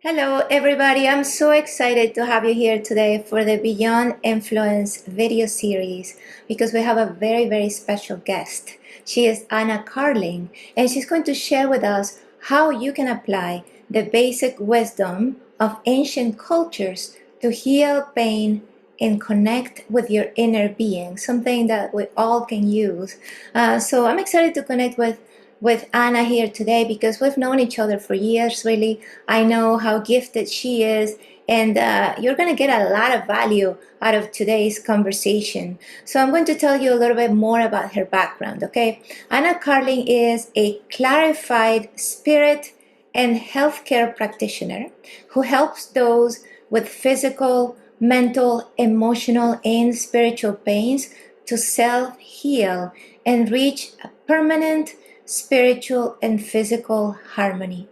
Hello, everybody. I'm so excited to have you here today for the Beyond Influence video series because we have a very, very special guest. She is Anna Carling, and she's going to share with us how you can apply the basic wisdom of ancient cultures to heal pain and connect with your inner being, something that we all can use. So I'm excited to connect with Anna here today because we've known each other for years, really. I know how gifted she is, and you're going to get a lot of value out of today's conversation. So, I'm going to tell you a little bit more about her background, okay? Anna Carling is a clarified spirit and healthcare practitioner who helps those with physical, mental, emotional, and spiritual pains to self heal and reach a permanent spiritual and physical harmony.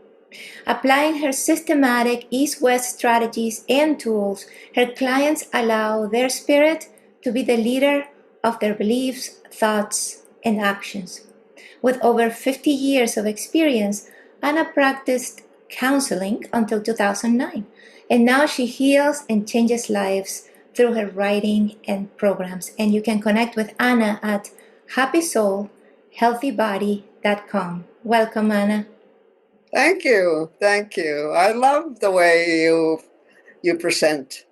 Applying her systematic EastWest strategies and tools, her clients allow their spirit to be the leader of their beliefs, thoughts, and actions. With over 50 years of experience, Anna practiced counseling until 2009, and now she heals and changes lives through her writing and programs. And you can connect with Anna at happysoulhealthybody.com. Welcome, Anna. Thank you. Thank you. I love the way you present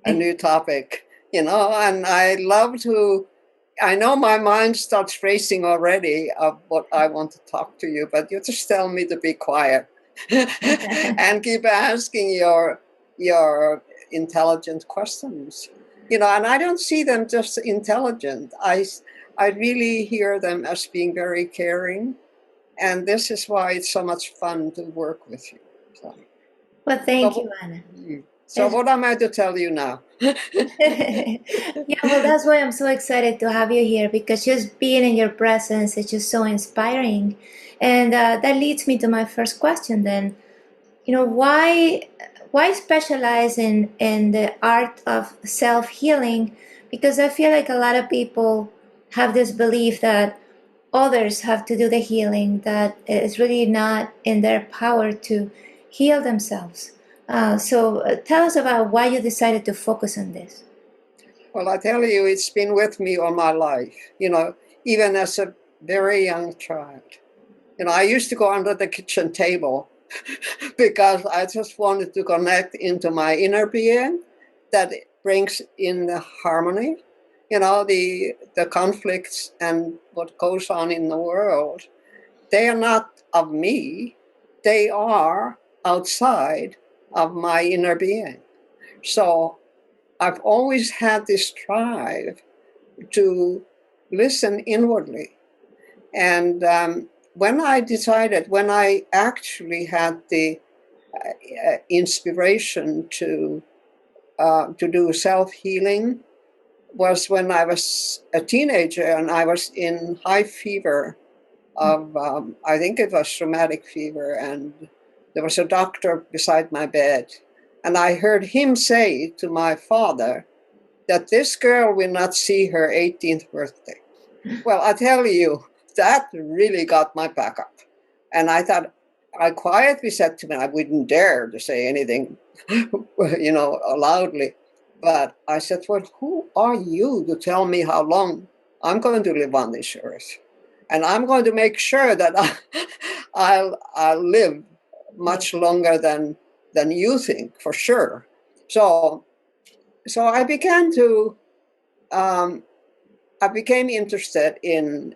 a new topic, and I know my mind starts racing already of what I want to talk to you, but you just tell me to be quiet and keep asking your intelligent questions. And I don't see them just intelligent. I really hear them as being very caring, and this is why it's so much fun to work with you. So, Well, thank you, Anna. so what am I to tell you now? Yeah, well, that's why I'm so excited to have you here because just being in your presence is just so inspiring. And that leads me to my first question then. Why specialize in the art of self-healing? Because I feel like a lot of people have this belief that others have to do the healing, that it's really not in their power to heal themselves. So tell us about why you decided to focus on this. Well, I tell you, it's been with me all my life, even as a very young child. I used to go under the kitchen table because I just wanted to connect into my inner being that brings in the harmony, the conflicts and what goes on in the world. They are not of me, they are outside of my inner being. So I've always had this drive to listen inwardly. And when I actually had the inspiration to do self-healing was when I was a teenager and I was in high fever of, I think it was rheumatic fever, and there was a doctor beside my bed. And I heard him say to my father that this girl will not see her 18th birthday. Well, I tell you, that really got my back up. And I thought, I quietly said to him, I wouldn't dare to say anything, loudly. But I said, well, who are you to tell me how long I'm going to live on this earth? And I'm going to make sure that I'll live much longer than you think, for sure. So I began to I became interested in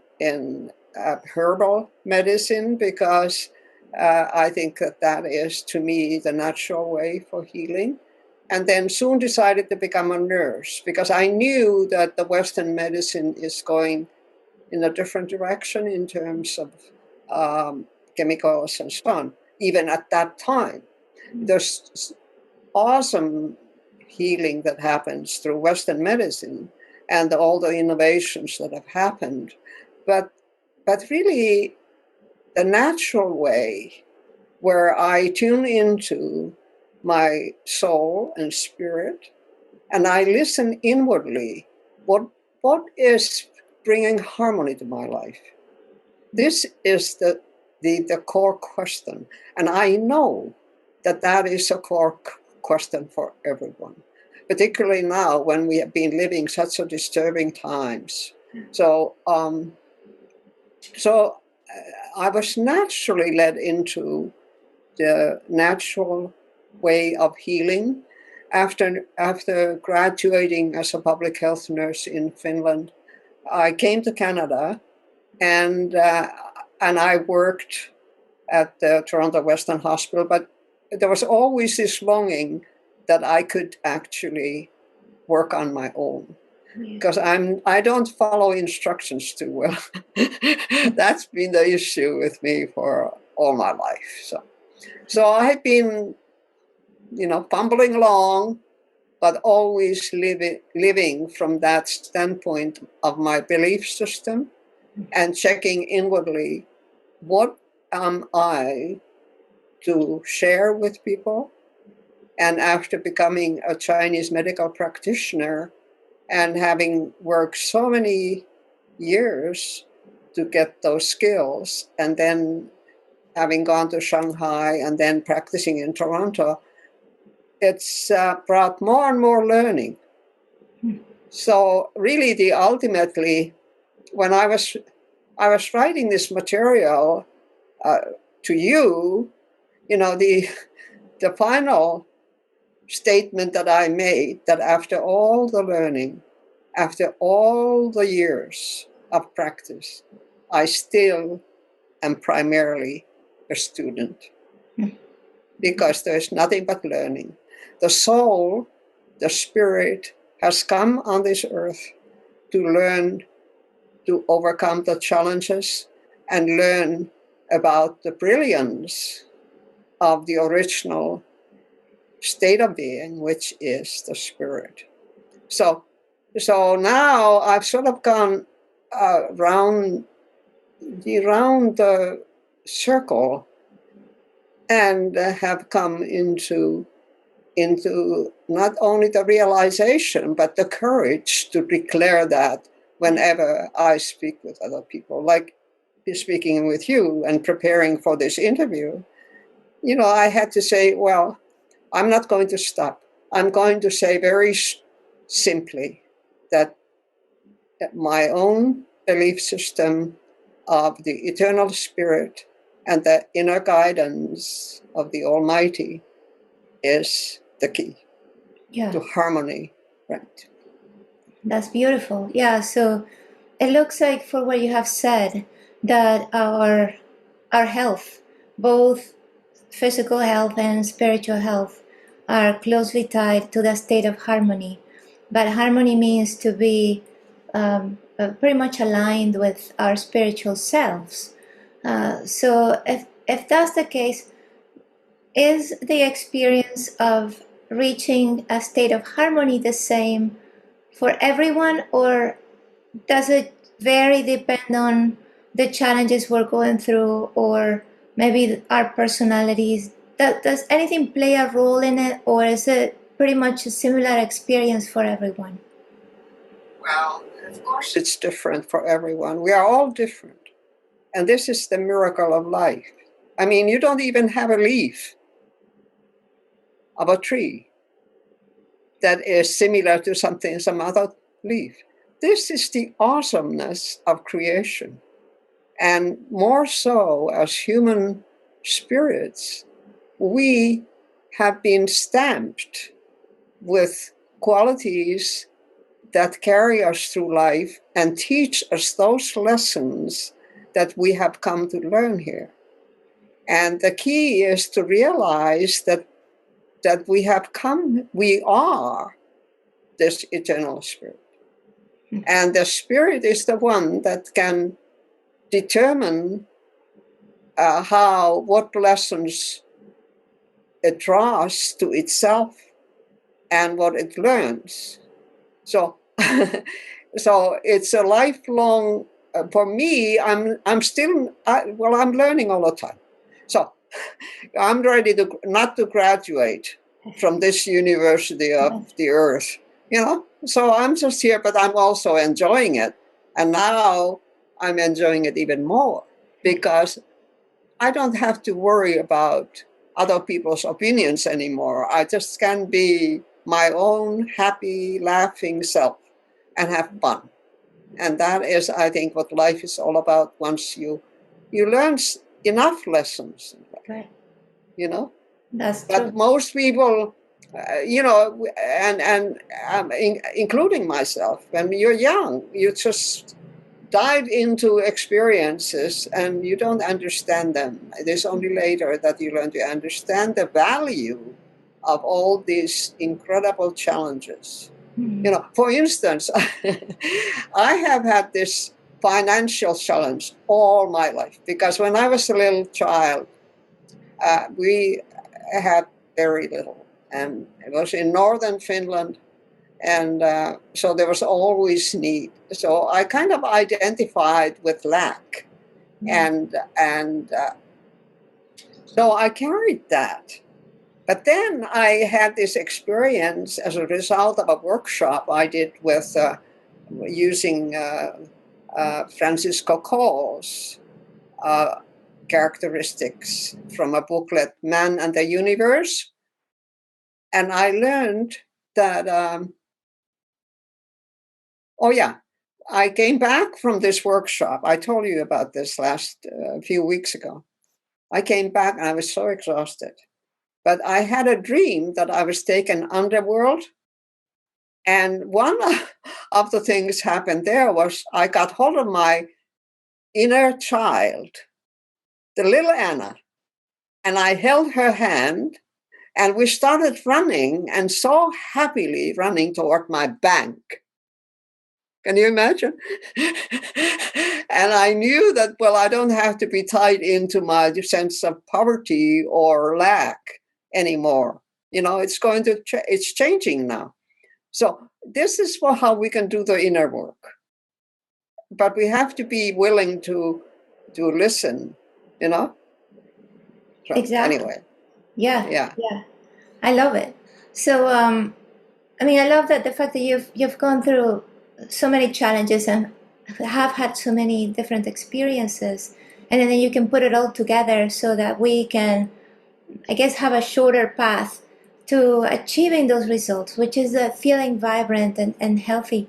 herbal medicine because I think that is, to me, the natural way for healing. And then soon decided to become a nurse because I knew that the Western medicine is going in a different direction in terms of chemicals and so on. Even at that time, there's awesome healing that happens through Western medicine and all the innovations that have happened. But really, the natural way where I tune into my soul and spirit and I listen inwardly, what is bringing harmony to my life? This is the core question. And I know that is a core question for everyone, particularly now when we have been living such a disturbing times. So, I was naturally led into the natural way of healing. After graduating as a public health nurse in Finland, I came to Canada, and I worked at the Toronto Western Hospital. But there was always this longing that I could actually work on my own, because I don't follow instructions too well. That's been the issue with me for all my life. So I've been, fumbling along, but always living from that standpoint of my belief system and checking inwardly, what am I to share with people? And after becoming a Chinese medical practitioner and having worked so many years to get those skills, and then having gone to Shanghai and then practicing in Toronto, it's brought more and more learning. So really, ultimately, when I was writing this material to you, the final statement that I made, that after all the learning, after all the years of practice, I still am primarily a student, because there's nothing but learning. The soul, the spirit, has come on this earth to learn to overcome the challenges and learn about the brilliance of the original state of being, which is the spirit. So now I've sort of gone round the circle, and have come into not only the realization, but the courage to declare that whenever I speak with other people, like speaking with you and preparing for this interview. I had to say, well, I'm not going to stop. I'm going to say very simply that my own belief system of the eternal spirit and the inner guidance of the Almighty is the key to harmony. Right. That's beautiful. Yeah, so it looks like, for what you have said, that our health, both physical health and spiritual health, are closely tied to the state of harmony. But harmony means to be pretty much aligned with our spiritual selves. So if that's the case, is the experience of reaching a state of harmony the same for everyone, or does it vary depend on the challenges we're going through, or maybe our personalities? Does anything play a role in it, or is it pretty much a similar experience for everyone? Well, of course, it's different for everyone. We are all different. And this is the miracle of life. I mean, you don't even have a leaf of a tree that is similar to some other leaf. This is the awesomeness of creation. And more so, as human spirits, we have been stamped with qualities that carry us through life and teach us those lessons that we have come to learn here. And the key is to realize that we are this eternal spirit. And the spirit is the one that can determine what lessons it draws to itself and what it learns. So, so it's a lifelong. For me, I'm learning all the time. So I'm ready not to graduate from this university of the earth, So I'm just here, but I'm also enjoying it. And now I'm enjoying it even more, because I don't have to worry about other people's opinions anymore. I just can be my own happy, laughing self and have fun. And that is, I think, what life is all about once you learn enough lessons, Right. you know. That's But true. most people, and including myself, when you're young, you just dive into experiences and you don't understand them. It is only later that you learn to understand the value of all these incredible challenges. Mm. For instance, I have had this financial challenge all my life because when I was a little child, we had very little, and it was in northern Finland, and so there was always need. So I kind of identified with lack, and so I carried that. But then I had this experience as a result of a workshop I did with using Francisco Cole's uh, characteristics from a booklet, Man and the Universe. And I learned that, oh, yeah, I came back from this workshop. I told you about this last few weeks ago. I came back and I was so exhausted. But I had a dream that I was taken underworld. And one of the things happened there was I got hold of my inner child, the little Anna, and I held her hand and we started running and so happily running toward my bank. Can you imagine? And I knew that, well, I don't have to be tied into my sense of poverty or lack anymore. It's changing now. So this is how we can do the inner work. But we have to be willing to listen, you know? So Exactly. anyway, Yeah. yeah. Yeah. I love it. So, I mean, I love that the fact that you've gone through so many challenges and have had so many different experiences, and then you can put it all together so that we can, I guess, have a shorter path to achieving those results, which is feeling vibrant and healthy.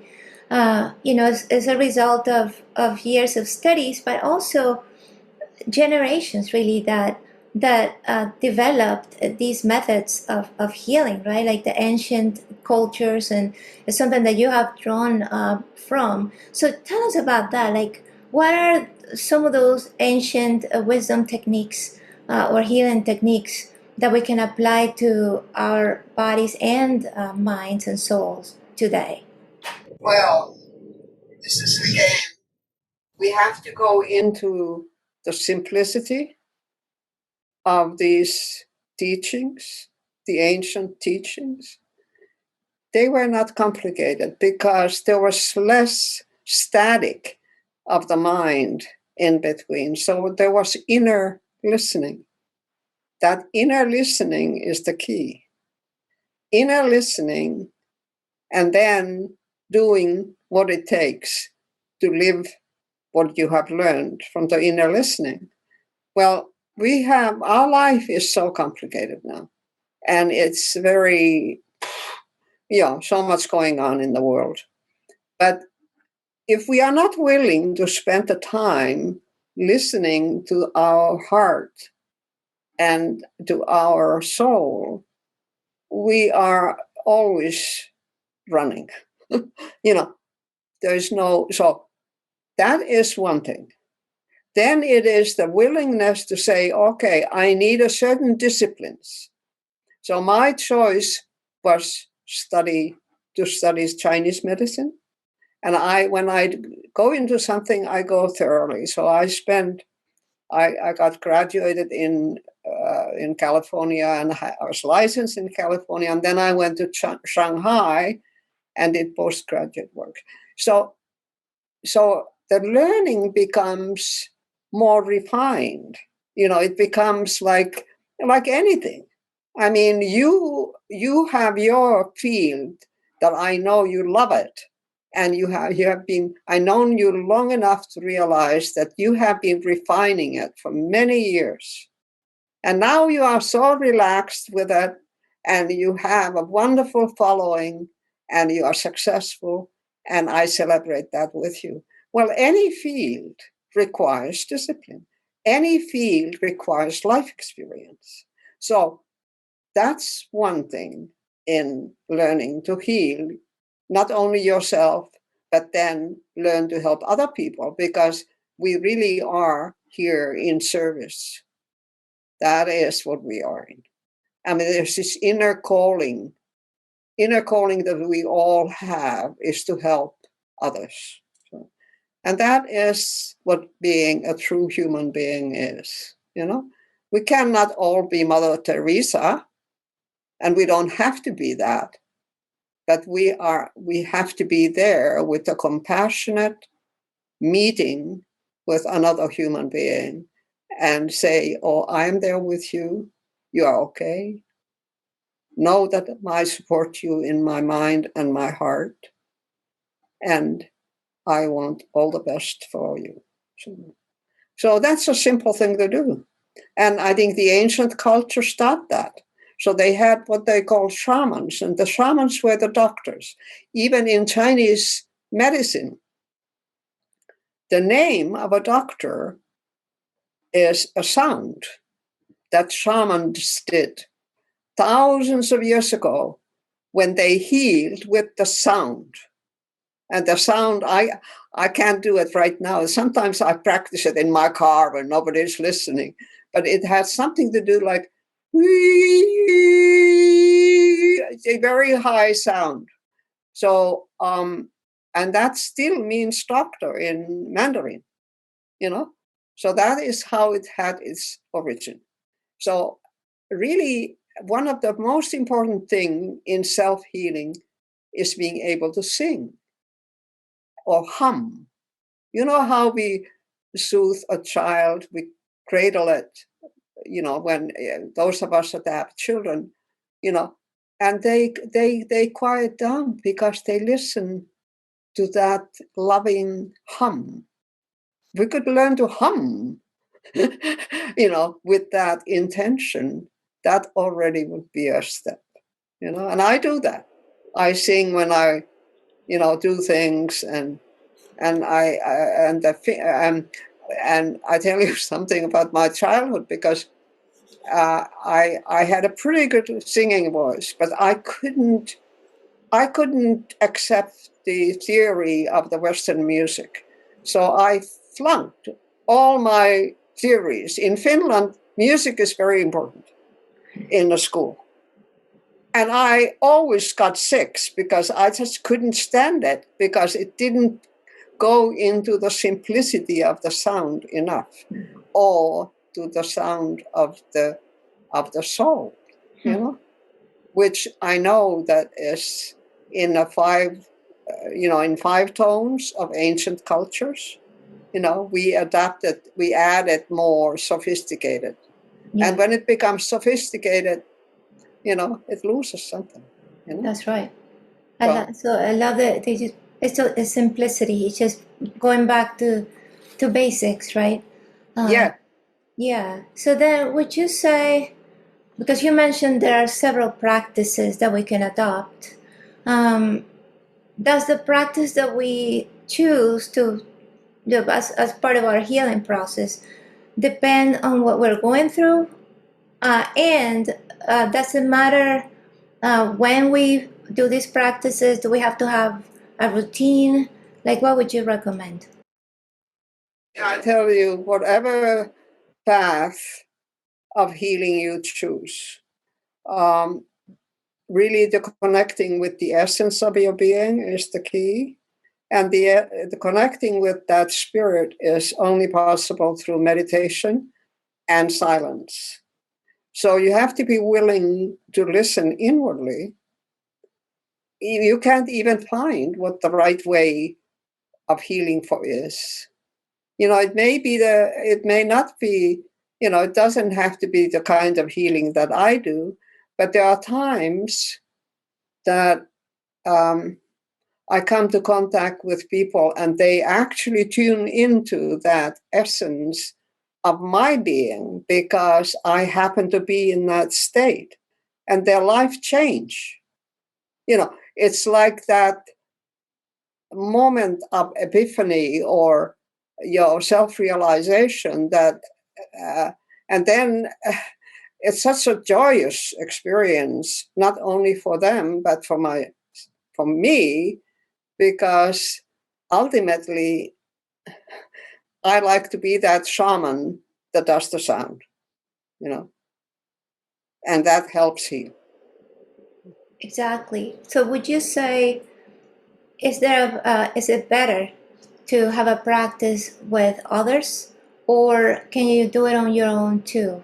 As a result of years of studies, but also generations really that developed these methods of healing, right? Like the ancient cultures, and it's something that you have drawn from. So tell us about that. Like, what are some of those ancient wisdom techniques or healing techniques that we can apply to our bodies and minds and souls today? Well, this is again, we have to go into the simplicity of these teachings, the ancient teachings. They were not complicated because there was less static of the mind in between. So there was inner listening. That inner listening is the key. Inner listening and then doing what it takes to live what you have learned from the inner listening. Well, our life is so complicated now. And it's very, so much going on in the world. But if we are not willing to spend the time listening to our heart and to our soul, we are always running. you know, there's no, so that is one thing. Then it is the willingness to say, okay, I need a certain disciplines. So my choice was to study Chinese medicine. And when I go into something, I go thoroughly. So I got graduated in California, and I was licensed in California. And then I went to Shanghai and did postgraduate work. So the learning becomes more refined. It becomes like anything. I mean, you have your field that I know you love it, and you have been. I known you long enough to realize that you have been refining it for many years. And now you are so relaxed with it, and you have a wonderful following, and you are successful, and I celebrate that with you. Well, any field requires discipline. Any field requires life experience. So that's one thing in learning to heal, not only yourself, but then learn to help other people, because we really are here in service. That is what we are in. I mean, there's this inner calling that we all have is to help others. So, and that is what being a true human being is, you know? We cannot all be Mother Teresa, and we don't have to be that, but we have to be there with a compassionate meeting with another human being and say, oh, I'm there with you. You are okay. Know that I support you in my mind and my heart, and I want all the best for you. So that's a simple thing to do. And I think the ancient cultures taught that. So they had what they call shamans, and the shamans were the doctors. Even in Chinese medicine, the name of a doctor is a sound that shamans did thousands of years ago when they healed with the sound. And the sound, I can't do it right now. Sometimes I practice it in my car when nobody's listening, but it has something to do like, it's a very high sound. So, and that still means doctor in Mandarin, you know? So that is how it had its origin. So really, one of the most important thing in self-healing is being able to sing or hum. You know how we soothe a child, we cradle it, you know, when those of us that have children, you know, and they quiet down because they listen to that loving hum. We could learn to hum, you know, with that intention. That already would be a step, you know, and I do that. I sing when I, you know, do things, and and I tell you something about my childhood, because I had a pretty good singing voice, but I couldn't accept the theory of the Western music, so I flunked all my theories. In Finland, music is very important in the school. And I always got six because I just couldn't stand it, because it didn't go into the simplicity of the sound enough, or to the sound of the soul, you know, which I know that is in a five, you know, in five tones of ancient cultures. You know, we added more sophisticated, Yeah, and when it becomes sophisticated, you know, it loses something. You know, that's right. so So I love that they just it's so it's simplicity. It's just going back to basics, right? Um, yeah. yeah. So then, would you say, because you mentioned there are several practices that we can adopt, um, does the practice that we choose to do as part of our healing process depend on what we're going through? And does it matter when we do these practices? Do we have to have a routine? Like, what would you recommend? I tell you, whatever path of healing you choose, um, really the connecting with the essence of your being is the key. And the connecting with that spirit is only possible through meditation and silence. So you have to be willing to listen inwardly. You can't even find what the right way of healing for is. You know, it may not be, you know, it doesn't have to be the kind of healing that I do, but there are times that I come to contact with people and they actually tune into that essence of my being because I happen to be in that state, and their life change. It's like that moment of epiphany or your self-realization that and then it's such a joyous experience, not only for them but for me, because ultimately I like to be that shaman that does the sound, and that helps heal. Exactly. So would you say, is it better to have a practice with others, or can you do it on your own too?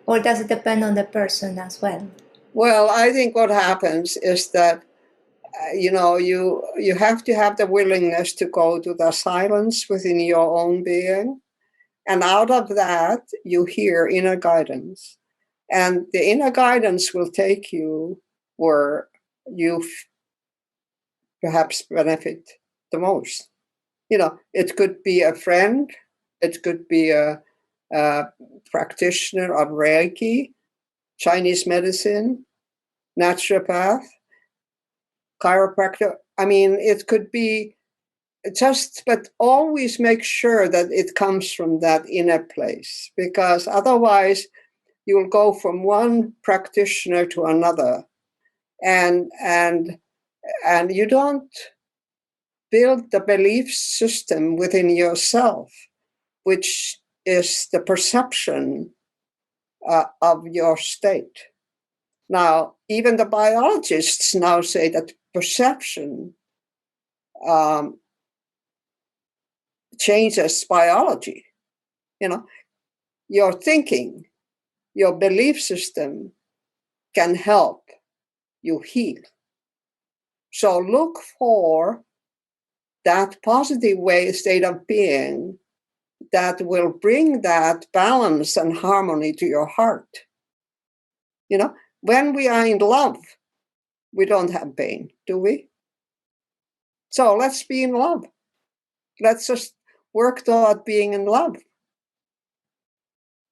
Or does it depend on the person as well? Well, I think what happens is that you have to have the willingness to go to the silence within your own being, and out of that you hear inner guidance, and the inner guidance will take you where you perhaps benefit the most. It could be a friend, it could be a practitioner of Reiki, Chinese medicine, naturopath, chiropractor. I mean, it could be but always make sure that it comes from that inner place, because otherwise you'll go from one practitioner to another, and you don't build the belief system within yourself, which is the perception of your state. Now, even the biologists now say that perception um, changes biology. Your thinking, your belief system can help you heal. So look for that positive state of being that will bring that balance and harmony to your heart. When we are in love, we don't have pain, do we? So let's be in love. Let's just work toward being in love.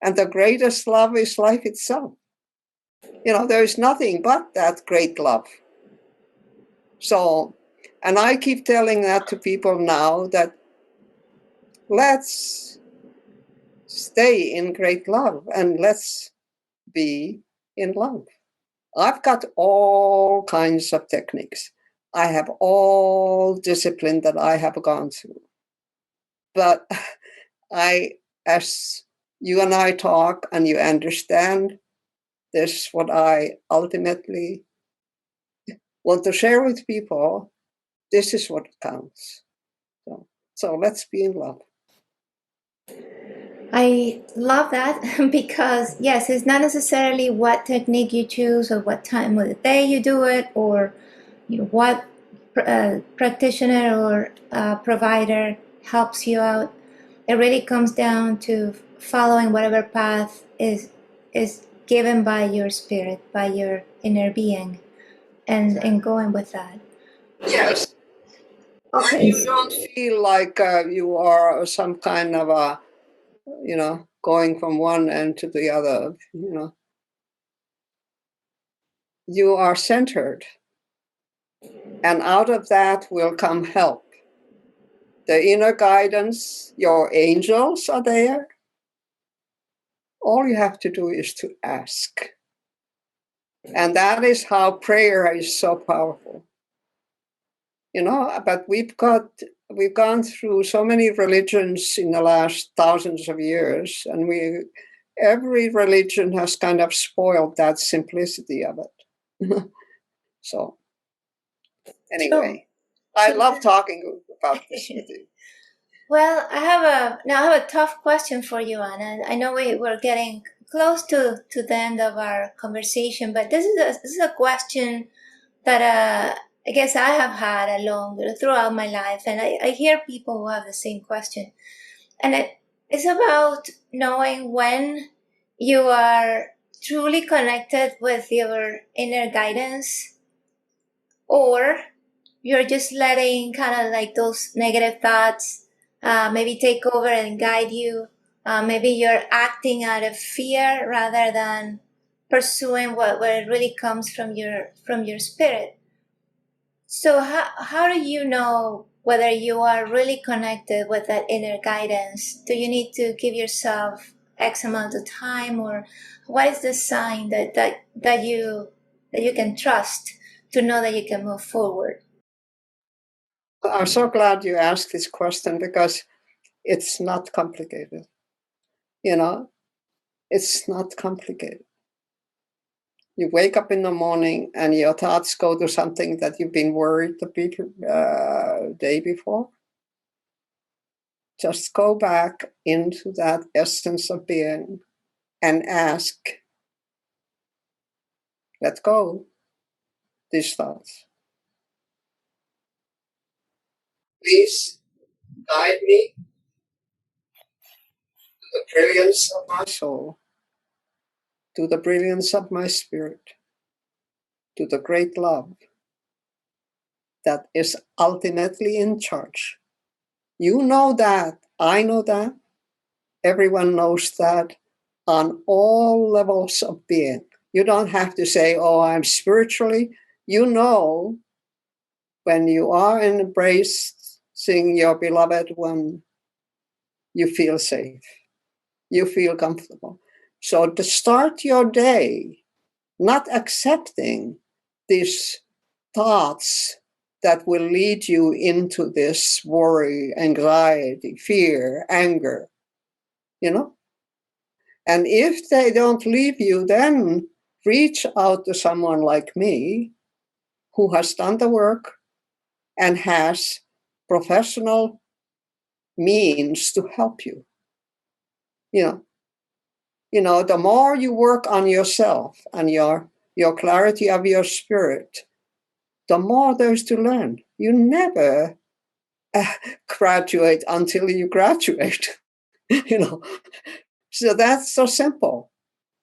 And the greatest love is life itself. There is nothing but that great love. So, and I keep telling that to people now, that let's stay in great love and let's be in love. I've got all kinds of techniques. I have all discipline that I have gone through. But as you and I talk and you understand this, what I ultimately want to share with people, this is what counts. So let's be in love. I love that because, yes, it's not necessarily what technique you choose or what time of the day you do it, or what practitioner or provider helps you out. It really comes down to following whatever path is given by your spirit, by your inner being, and going with that. Yes. Okay. And you don't feel like you are some kind of a, going from one end to the other. You are centered, and out of that will come help. The inner guidance, your angels are there. All you have to do is to ask. And that is how prayer is so powerful. But we've gone through so many religions in the last thousands of years, and every religion has kind of spoiled that simplicity of it. So anyway, I love talking about this with you. Well, I have a tough question for you, Anna. I know we're getting close to the end of our conversation, but this is a question that I guess I have had throughout my life, and I hear people who have the same question, and it's about knowing when you are truly connected with your inner guidance, or you're just letting kind of like those negative thoughts maybe take over and guide you Maybe you're acting out of fear rather than pursuing what really comes from your spirit. So how do you know whether you are really connected with that inner guidance? Do you need to give yourself X amount of time, or what is the sign that you can trust to know that you can move forward? I'm so glad you asked this question because it's not complicated. You know, it's not complicated. You wake up in the morning and your thoughts go to something that you've been worried the day before. Just go back into that essence of being and ask, let go these thoughts. Please guide me to the brilliance of my soul, to the brilliance of my spirit, to the great love that is ultimately in charge. You know that. I know that. Everyone knows that on all levels of being. You don't have to say, oh, I'm spiritually. You know, when you are embracing your beloved one, you feel safe. You feel comfortable. So to start your day, not accepting these thoughts that will lead you into this worry, anxiety, fear, anger, you know? And if they don't leave you, then reach out to someone like me who has done the work and has professional means to help you. You know, the more you work on yourself and your clarity of your spirit, the more there's to learn. You never graduate until you graduate. you know, so that's so simple.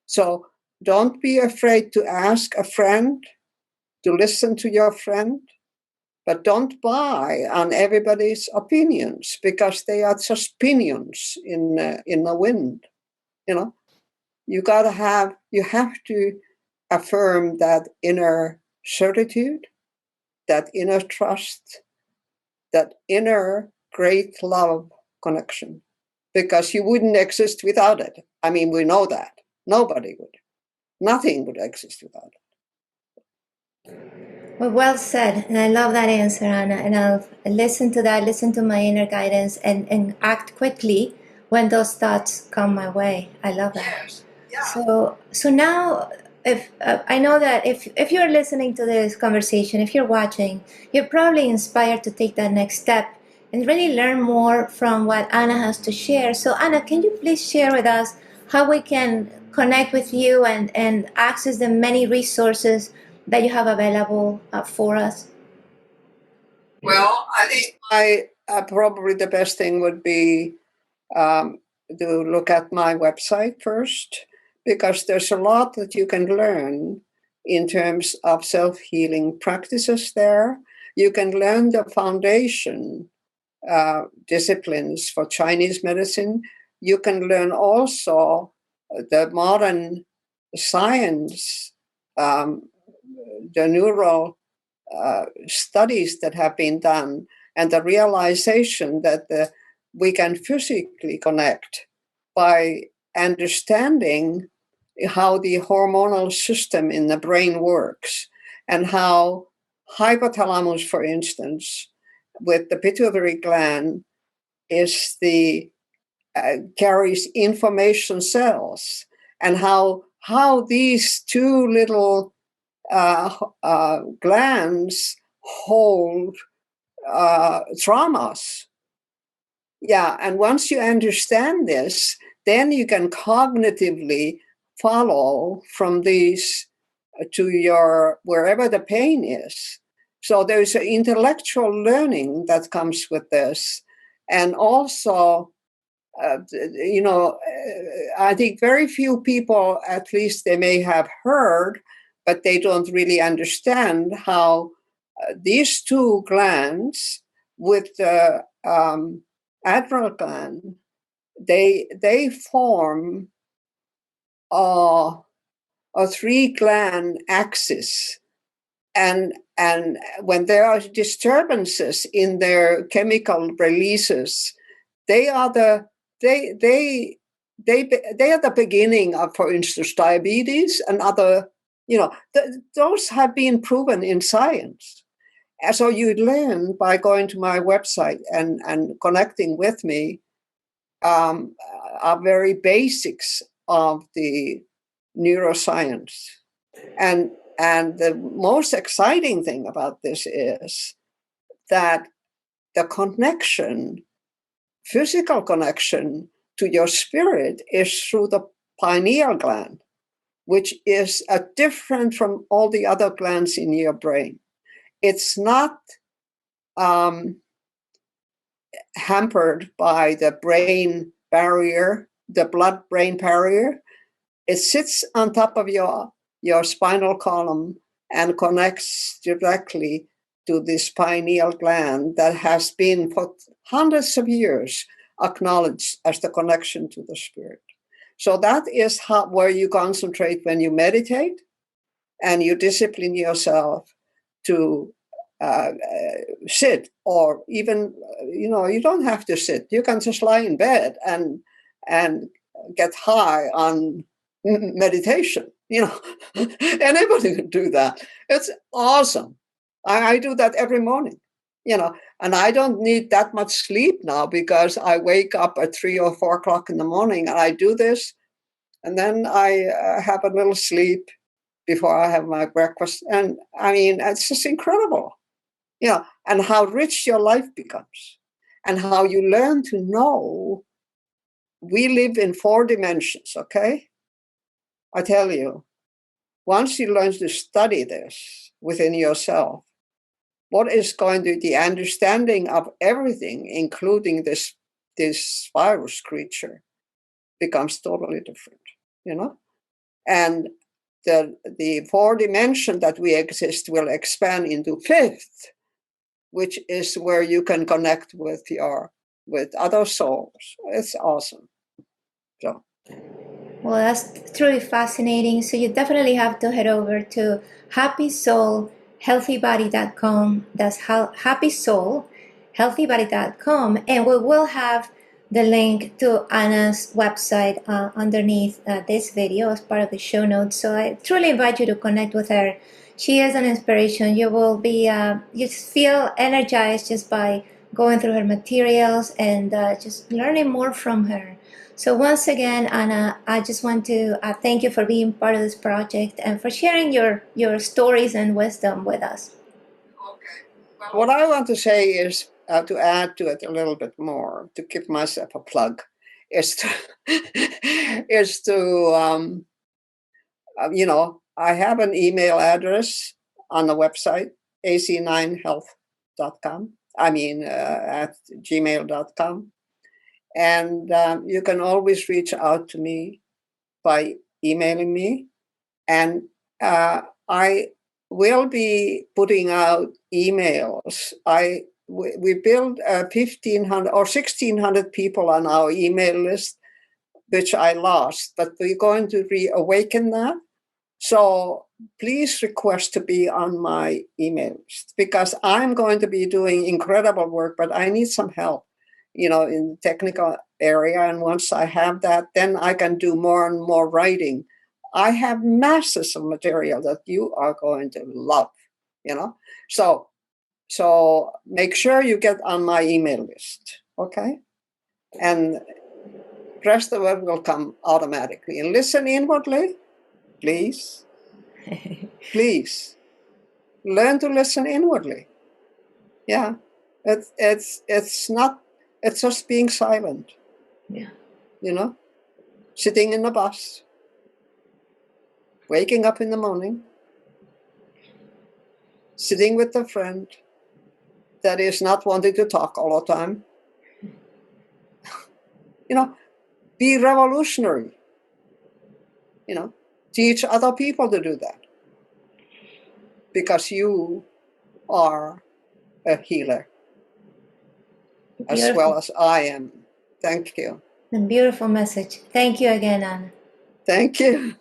So don't be afraid to ask a friend, to listen to your friend, but don't buy on everybody's opinions because they are just opinions in the wind. You know, you have to affirm that inner certitude, that inner trust, that inner great love connection, because you wouldn't exist without it. I mean, we know that nobody would, nothing would exist without it. Well said. And I love that answer, Anna. And I'll listen to that, listen to my inner guidance, and act quickly when those thoughts come my way. I love that. Yes. Yeah. So now, if I know that if you're listening to this conversation, if you're watching, you're probably inspired to take that next step and really learn more from what Anna has to share. So Anna, can you please share with us how we can connect with you and access the many resources that you have available for us? Well, I think probably the best thing would be um, to look at my website first, because there's a lot that you can learn in terms of self-healing practices there. You can learn the foundation disciplines for Chinese medicine. You can learn also the modern science, the neural studies that have been done, and the realization that we can physically connect by understanding how the hormonal system in the brain works, and how hypothalamus, for instance, with the pituitary gland, is the carries information cells, and how these two little glands hold traumas. Yeah, and once you understand this, then you can cognitively follow from these to your wherever the pain is. So there's an intellectual learning that comes with this, and also I think very few people, at least they may have heard, but they don't really understand how these two glands with the adrenal gland, they form a 3-gland axis, and when there are disturbances in their chemical releases, they are the they are the beginning of, for instance, diabetes and other, those have been proven in science. And so you learn by going to my website and connecting with me, are very basics of the neuroscience. And the most exciting thing about this is that the connection, physical connection to your spirit, is through the pineal gland, which is different from all the other glands in your brain. It's not hampered by the brain barrier, the blood-brain barrier. It sits on top of your spinal column and connects directly to this pineal gland that has been for hundreds of years acknowledged as the connection to the spirit. So that is where you concentrate when you meditate, and you discipline yourself to sit, or even, you don't have to sit. You can just lie in bed and get high on meditation. Anybody can do that. It's awesome. I do that every morning, and I don't need that much sleep now, because I wake up at 3 or 4 o'clock in the morning and I do this, and then I have a little sleep before I have my breakfast. And I mean, it's just incredible, and how rich your life becomes, and how you learn to know we live in 4 dimensions, okay? I tell you, once you learn to study this within yourself, what is going to be the understanding of everything, including this virus creature, becomes totally different, And the 4 dimension that we exist will expand into 5th, which is where you can connect with other souls. It's awesome. So. Well, that's truly fascinating. So you definitely have to head over to happysoulhealthybody.com. That's happysoulhealthybody.com, and we will have the link to Anna's website underneath this video as part of the show notes. So I truly invite you to connect with her. She is an inspiration. You will be you feel energized just by going through her materials and just learning more from her. So once again, Anna, I just want to thank you for being part of this project and for sharing your stories and wisdom with us. Okay. What I want to say is, to add to it a little bit more, to give myself a plug, is to, I have an email address on the website, ac9health.com. At gmail.com. And you can always reach out to me by emailing me. And I will be putting out emails. We build 1,500 or 1,600 people on our email list, which I lost, but we're going to reawaken that. So please request to be on my email list, because I'm going to be doing incredible work, but I need some help, in the technical area. And once I have that, then I can do more and more writing. I have masses of material that you are going to love, So make sure you get on my email list, okay? And the rest of it will come automatically. And listen inwardly, please. Please learn to listen inwardly. Yeah, it's just being silent. Yeah. Sitting in the bus, waking up in the morning, sitting with a friend that is not wanting to talk all the time. Be revolutionary. Teach other people to do that, because you are a healer. Beautiful. As well as I am. Thank you. A beautiful message. Thank you again, Anna. Thank you.